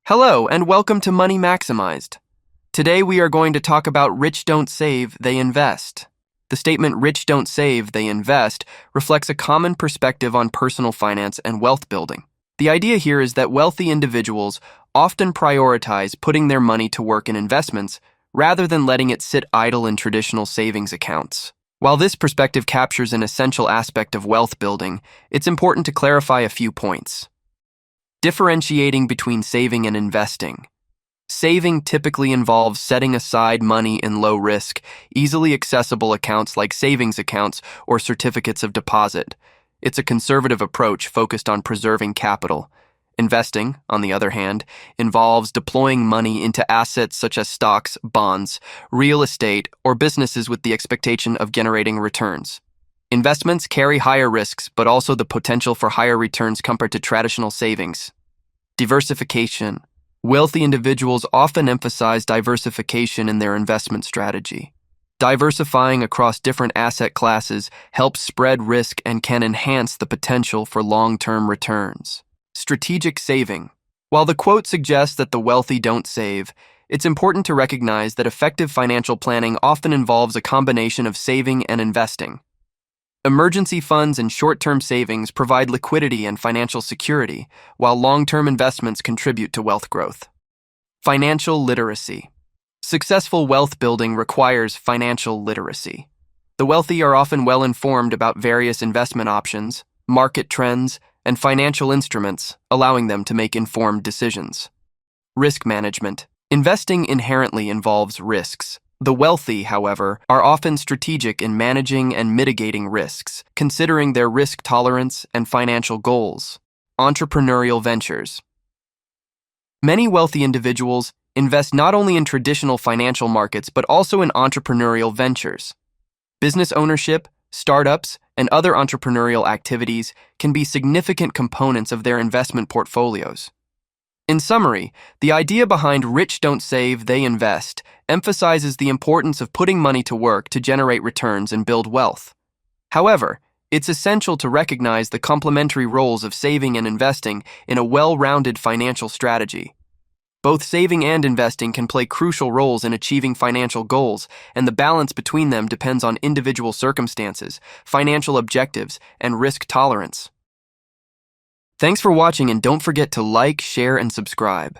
Hello, and welcome to Money Maximized. Today we are going to talk about rich don't save, they invest. The statement rich don't save, they invest reflects a common perspective on personal finance and wealth building. The idea here is that wealthy individuals often prioritize putting their money to work in investments rather than letting it sit idle in traditional savings accounts. While this perspective captures an essential aspect of wealth building, it's important to clarify a few points. Differentiating between saving and investing. Saving typically involves setting aside money in low-risk, easily accessible accounts like savings accounts or certificates of deposit. It's a conservative approach focused on preserving capital. Investing, on the other hand, involves deploying money into assets such as stocks, bonds, real estate, or businesses with the expectation of generating returns. Investments carry higher risks, but also the potential for higher returns compared to traditional savings. Diversification. Wealthy individuals often emphasize diversification in their investment strategy. Diversifying across different asset classes helps spread risk and can enhance the potential for long-term returns. Strategic saving. While the quote suggests that the wealthy don't save, it's important to recognize that effective financial planning often involves a combination of saving and investing. Emergency funds and short-term savings provide liquidity and financial security, while long-term investments contribute to wealth growth. Financial literacy. Successful wealth building requires financial literacy. The wealthy are often well-informed about various investment options, market trends, and financial instruments, allowing them to make informed decisions. Risk management. Investing inherently involves risks. The wealthy, however, are often strategic in managing and mitigating risks, considering their risk tolerance and financial goals. Entrepreneurial ventures. Many wealthy individuals invest not only in traditional financial markets but also in entrepreneurial ventures. Business ownership, startups, and other entrepreneurial activities can be significant components of their investment portfolios. In summary, the idea behind rich don't save, they invest emphasizes the importance of putting money to work to generate returns and build wealth. However, it's essential to recognize the complementary roles of saving and investing in a well-rounded financial strategy. Both saving and investing can play crucial roles in achieving financial goals, and the balance between them depends on individual circumstances, financial objectives, and risk tolerance. Thanks for watching, and don't forget to like, share, and subscribe.